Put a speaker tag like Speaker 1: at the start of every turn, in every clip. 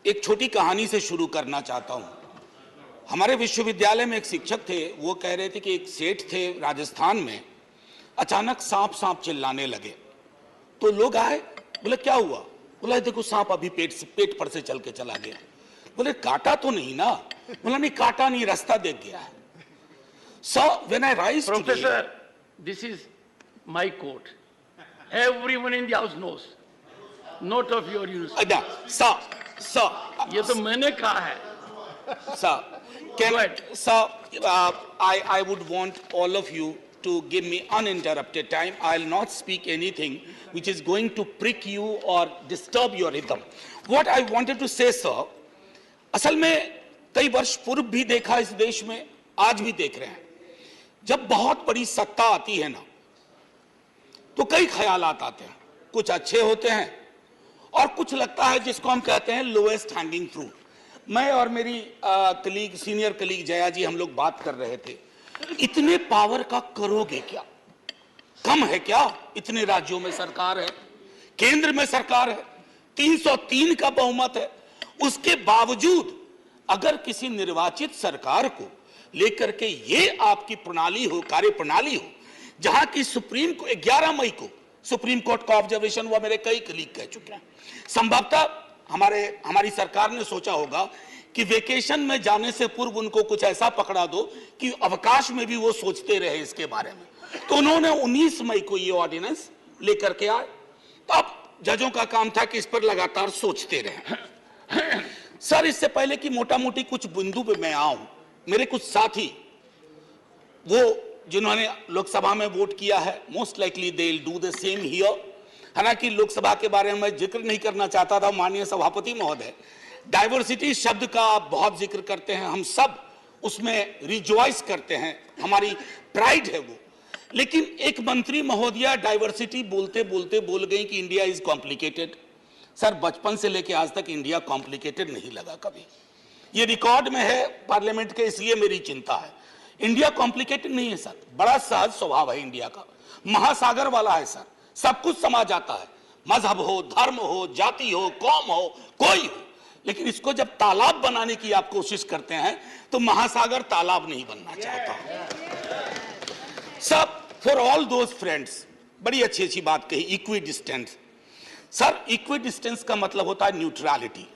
Speaker 1: एक छोटी कहानी से शुरू करना चाहता हूं। हमारे विश्वविद्यालय में एक शिक्षक थे, वो कह रहे थे कि एक सेठ थे राजस्थान में, अचानक सांप सांप चिल्लाने लगे। तो लोग आए, बोले क्या हुआ? बोला देखो सांप अभी पेट पर से चल के चला गया। बोले काटा तो नहीं ना? बोला नहीं काटा नहीं, रास्ता देख गया है। So when I rise
Speaker 2: Professor,
Speaker 1: today,
Speaker 2: this is my quote. Everyone in the house knows. Note of your use.
Speaker 1: sir,
Speaker 2: ये तो मैंने कहा है.
Speaker 1: sir,
Speaker 2: Go ahead.
Speaker 1: sir, I would want all of you to give me uninterrupted time. I'll not speak anything which is going to prick you or disturb your rhythm. What I wanted to say, sir, असल में कई वर्ष पूर्व भी देखा इस देश में, आज भी देख रहे हैं। जब बहुत बड़ी सत्ता आती है ना, तो कई ख्यालात आते हैं। कुछ अच्छे होते हैं और कुछ लगता है जिसको हम कहते हैं लोएस्ट हैंगिंग फ्रूट। मैं और मेरी सीनियर कलीग जया जी, हम लोग बात कर रहे थे, इतने पावर का करोगे क्या? कम है क्या? इतने राज्यों में सरकार है, केंद्र में सरकार है, 303 का बहुमत है। उसके बावजूद अगर किसी निर्वाचित सरकार को लेकर के ये आपकी प्रणाली हो, कार्य प्रणाली हो, जहां की सुप्रीम को 11 मई को सुप्रीम कोर्ट का ऑब्जर्वेशन हुआ, मेरे कई कलीग कह चुके हैं। संभवतः हमारी सरकार ने सोचा होगा कि वेकेशन में जाने से पूर्व उनको कुछ ऐसा पकड़ा दो कि अवकाश में भी वो सोचते रहे इसके बारे में। तो उन्होंने 19 मई को ये ऑर्डिनेंस लेकर के आए। तो अब जजों का काम था कि इस पर लगातार सोचते रहे। सर, इससे पहले कि मोटा मोटी कुछ बिंदु पे मैं आऊं, मेरे कुछ साथी वो जिन्होंने लोकसभा में वोट किया है, most likely they will do the same here. हालांकि लोकसभा के बारे में मैं जिक्र नहीं करना चाहता था, माननीय सभापति महोदय डाइवर्सिटी शब्द का आप बहुत जिक्र करते हैं, हम सब उसमें रिजॉइस करते हैं, हमारी प्राइड है वो। लेकिन एक मंत्री महोदया डाइवर्सिटी बोलते बोलते बोल गई कि इंडिया इज कॉम्प्लिकेटेड। सर, बचपन से लेके आज तक इंडिया कॉम्प्लिकेटेड नहीं लगा कभी। ये रिकॉर्ड में है पार्लियामेंट के, इसलिए मेरी चिंता है। इंडिया कॉम्प्लिकेटेड नहीं है सर, बड़ा सहज स्वभाव है इंडिया का, महासागर वाला है सर, सब कुछ समा जाता है, मजहब हो, धर्म हो, जाति हो, कौम हो, कोई हो। लेकिन इसको जब तालाब बनाने की आप कोशिश करते हैं तो महासागर तालाब नहीं बनना चाहता। सब फॉर ऑल दोज फ्रेंड्स, बड़ी अच्छी अच्छी बात कही, equi distance. Sir, equi distance का मतलब होता है न्यूट्रलिटी।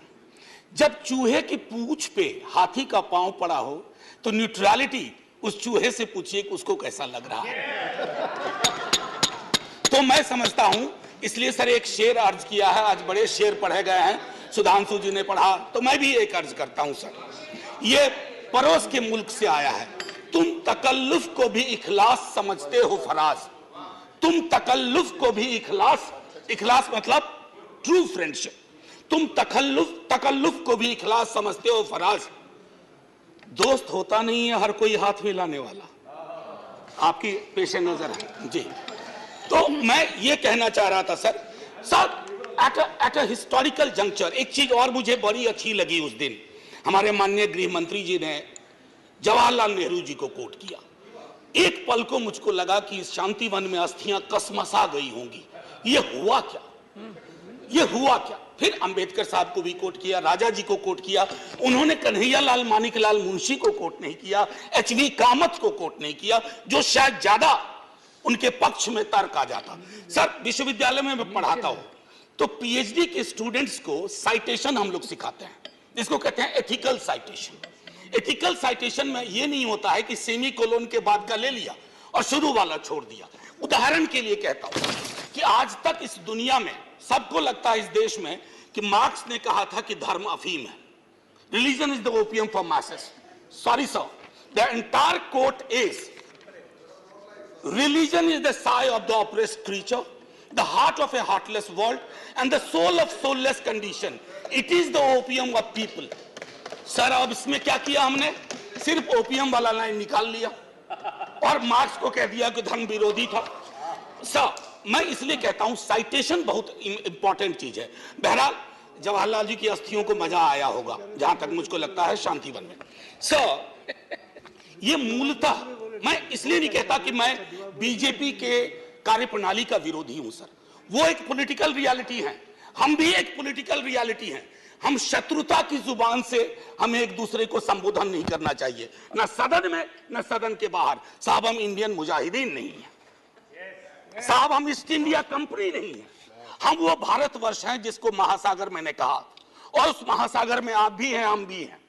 Speaker 1: जब चूहे की पूंछ पे हाथी का पांव पड़ा हो तो न्यूट्रलिटी उस चूहे से पूछिए कि उसको कैसा लग रहा है। तो मैं समझता हूं, इसलिए सर एक शेर अर्ज किया है, आज बड़े शेर पढ़े गए हैं, सुधांशु जी ने पढ़ा, तो मैं भी एक अर्ज करता हूं सर। ये पड़ोस के मुल्क से आया है। तुम तकल्लुफ को भी इखलास समझते हो फराज, तुम तकल्लुफ को भी इखलास मतलब ट्रू फ्रेंडशिप, तुम तकल्लुफ को भी इखलास समझते हो फराज। दोस्त होता नहीं है हर कोई हाथ मिलाने वाला, आपकी पेशे नजर है जी। तो मैं ये कहना चाह रहा था sir at a historical juncture एक चीज और मुझे बड़ी अच्छी लगी। उस दिन हमारे माननीय गृह मंत्री जी ने जवाहरलाल नेहरू जी को कोट किया। एक पल को मुझको लगा कि इस शांतिवन में अस्थियां कसमसा गई होंगी। ये हुआ क्या? ये हुआ क्या? फिर अंबेडकर साहब को भी कोट किया, राजा जी को कोट किया, उन्होंने कन्हैयालाल मानिकलाल मुंशी को कोट नहीं किया, एचवी कामत को कोट नहीं किया, जो शायद ज्यादा उनके पक्ष में तर्क आ जाता। सर, विश्वविद्यालय में मैं पढ़ाता हूं तो पीएचडी के स्टूडेंट्स को साइटेशन हम लोग सिखाते हैं, जिसको कहते हैं एथिकल साइटेशन। एथिकल साइटेशन में यह नहीं होता है कि सेमी कोलोन के बाद का ले लिया और शुरू वाला छोड़ दिया। उदाहरण के लिए कहता हूं कि आज तक इस दुनिया में सबको लगता है इस देश में कि मार्क्स ने कहा था कि धर्म अफीम है, religion is the opium for masses. Sorry sir, the entire quote is religion is the sigh of the oppressed creature, the heart of a heartless world, and the soul of soulless condition. It is the opium of people. Sir, अब इसमें क्या किया हमने? सिर्फ opium वाला line निकाल लिया और मार्क्स को कह दिया कि धर्म विरोधी था। सर, मैं इसलिए कहता हूं साइटेशन बहुत इंपॉर्टेंट चीज है। बहरहाल जवाहरलाल जी की अस्थियों को मजा आया होगा, जहां तक मुझको लगता है शांतिवन में। सर, ये मूलतः मैं इसलिए नहीं कहता कि मैं बीजेपी के कार्यप्रणाली का विरोधी हूं सर, वो एक पॉलिटिकल रियलिटी है। हम भी एक पॉलिटिकल रियलिटी हैं। हम शत्रुता की जुबान से हमें एक दूसरे को संबोधन नहीं करना चाहिए, न सदन में न सदन के बाहर। साहब हम इंडियन मुजाहिदीन नहीं है साहब, हम ईस्ट इंडिया कंपनी नहीं है। हम वो भारतवर्ष हैं जिसको महासागर मैंने कहा, और उस महासागर में आप भी हैं, हम भी हैं।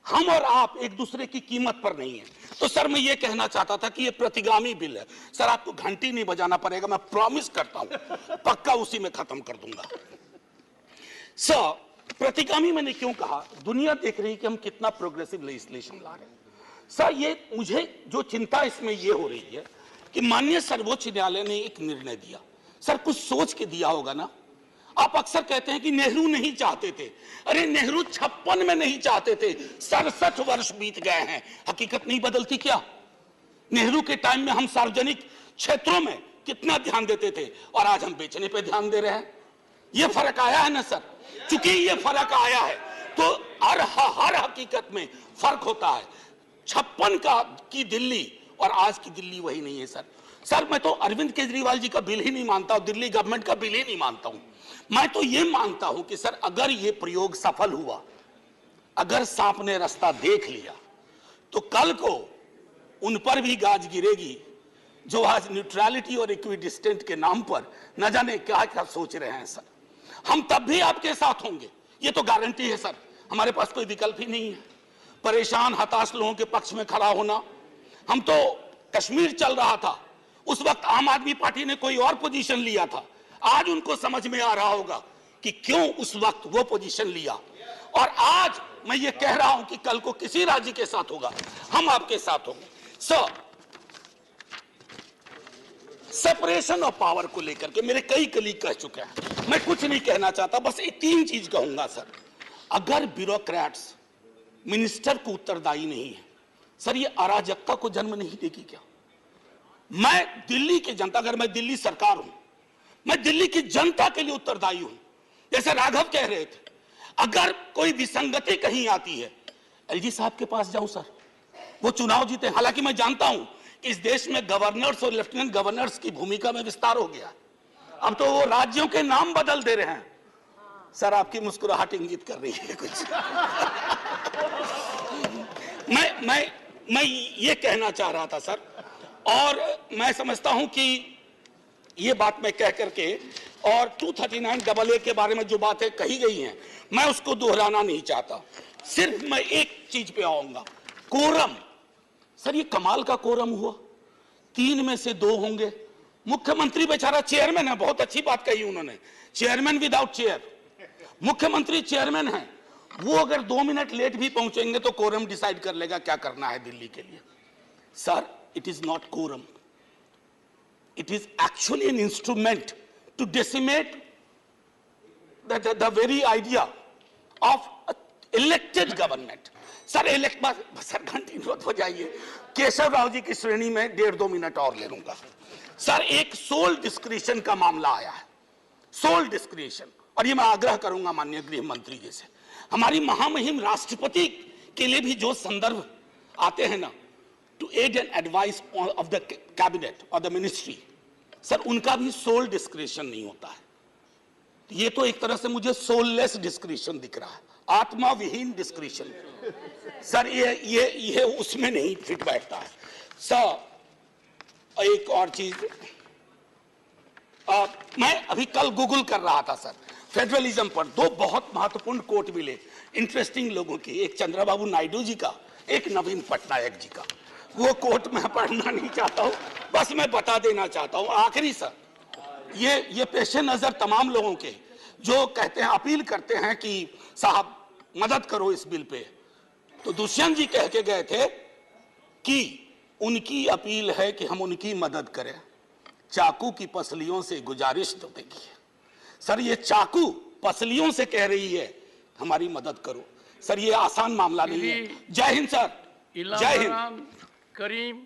Speaker 1: हम और आप एक दूसरे की कीमत पर नहीं है। तो सर मैं ये कहना चाहता था कि ये प्रतिगामी बिल है। सर आपको घंटी नहीं बजाना पड़ेगा, मैं प्रॉमिस करता हूं, पक्का उसी में खत्म कर दूंगा। सर प्रतिगामी मैंने क्यों कहा? दुनिया देख रही है कि हम कितना प्रोग्रेसिव लेजिस्लेशन ला रहे हैं। सर ये मुझे जो चिंता इसमें ये हो रही है कि माननीय सर्वोच्च न्यायालय ने एक निर्णय दिया। सर कुछ सोच के दिया होगा ना। आप अक्सर कहते हैं कि नेहरू नहीं चाहते थे। अरे नेहरू 56 में नहीं चाहते थे, 67 वर्ष बीत गए हैं, हकीकत नहीं बदलती क्या? नेहरू के टाइम में हम सार्वजनिक क्षेत्रों में कितना ध्यान देते थे और आज हम बेचने पे ध्यान दे रहे हैं। ये फर्क आया है ना सर। चूंकि ये फर्क आया है तो हर हकीकत में फर्क होता है। 56 की दिल्ली और आज की दिल्ली वही नहीं है सर। सर मैं तो अरविंद केजरीवाल जी का बिल ही नहीं मानता हूं, दिल्ली गवर्नमेंट का बिल ही नहीं मानता हूं। मैं तो ये मानता हूं कि सर अगर ये प्रयोग सफल हुआ, अगर सांप ने रास्ता देख लिया, तो कल को उन पर भी गाज गिरेगी जो आज न्यूट्रलिटी और इक्विडिस्टेंट के नाम पर न जाने क्या क्या सोच रहे हैं। सर हम तब भी आपके साथ होंगे, ये तो गारंटी है सर। हमारे पास कोई विकल्प ही नहीं है। परेशान हताश लोगों के पक्ष में खड़ा होना। हम तो कश्मीर चल रहा था, उस वक्त आम आदमी पार्टी ने कोई और पोजीशन लिया था। आज उनको समझ में आ रहा होगा कि क्यों उस वक्त वो पोजीशन लिया। और आज मैं ये कह रहा हूं कि कल को किसी राज्य के साथ होगा, हम आपके साथ होंगे। सर सेपरेशन ऑफ पावर को लेकर के मेरे कई कलीग कह चुके हैं, मैं कुछ नहीं कहना चाहता, बस ये 3 चीज कहूंगा सर। अगर ब्यूरोक्रेट्स मिनिस्टर को उत्तरदायी नहीं है, सर ये अराजकता को जन्म नहीं देगी क्या? मैं दिल्ली की जनता, अगर मैं दिल्ली सरकार हूं, मैं दिल्ली की जनता के लिए उत्तरदायी हूं। जैसे राघव कह रहे थे, अगर कोई विसंगति कहीं आती है, एलजी साहब के पास जाऊं सर, वो चुनाव जीते। हालांकि मैं जानता हूं कि इस देश में गवर्नर्स और लेफ्टिनेंट गवर्नर्स की भूमिका में विस्तार हो गया, अब तो वो राज्यों के नाम बदल दे रहे हैं। सर आपकी मुस्कुराहट इंगित कर रही है कुछ। मैं ये कहना चाह रहा था सर, और मैं समझता हूं कि ये बात मैं कह करके, और 239AA के बारे में जो बातें कही गई हैं मैं उसको दोहराना नहीं चाहता। सिर्फ मैं एक चीज पे आऊंगा, कोरम। सर ये कमाल का कोरम हुआ, 3 में से 2 होंगे। मुख्यमंत्री बेचारा चेयरमैन है, बहुत अच्छी बात कही उन्होंने, चेयरमैन विदाउट चेयर। मुख्यमंत्री चेयरमैन है, वो अगर 2 मिनट लेट भी पहुंचेंगे तो कोरम डिसाइड कर लेगा क्या करना है दिल्ली के लिए। Sir it is not quorum, it is actually an instrument to decimate the very idea of elected government. Sir sir घंटी मत बजाइए, केशव राव जी की श्रेणी में 1.5-2 मिनट और ले लूंगा। सर एक सोल डिस्क्रिशन का मामला आया है, सोल डिस्क्रिशन, और ये मैं आग्रह करूंगा माननीय गृह मंत्री जी से, हमारी महामहिम राष्ट्रपति के लिए भी जो संदर्भ आते हैं ना, to aid and advice of the cabinet और द मिनिस्ट्री, सर उनका भी सोल डिस्क्रिशन नहीं होता है। ये तो एक तरह से मुझे सोललेस डिस्क्रिशन दिख रहा है, आत्मा विहीन डिस्क्रिशन। सर ये उसमें नहीं फिट बैठता है। सर एक और चीज, मैं अभी कल गूगल कर रहा था सर, फेडरलिज्म पर 2 बहुत महत्वपूर्ण कोट मिले इंटरेस्टिंग लोगों की, एक चंद्रबाबू नायडू जी का, एक नवीन पटनायक जी का। वो कोट मैं पढ़ना नहीं चाहता हूं, बस मैं बता देना चाहता हूं। आखिरी सर, ये पेशे नजर तमाम लोगों के जो कहते हैं, अपील करते हैं कि साहब मदद करो इस बिल पे, तो दुष्यंत जी कह के गए थे कि उनकी अपील है कि हम उनकी मदद करें, चाकू की पसलियों से गुजारिश तो देखिए। सर ये चाकू पसलियों से कह रही है हमारी मदद करो। सर ये आसान मामला नहीं है। जय हिंद सर, जय हिंद।
Speaker 2: करीम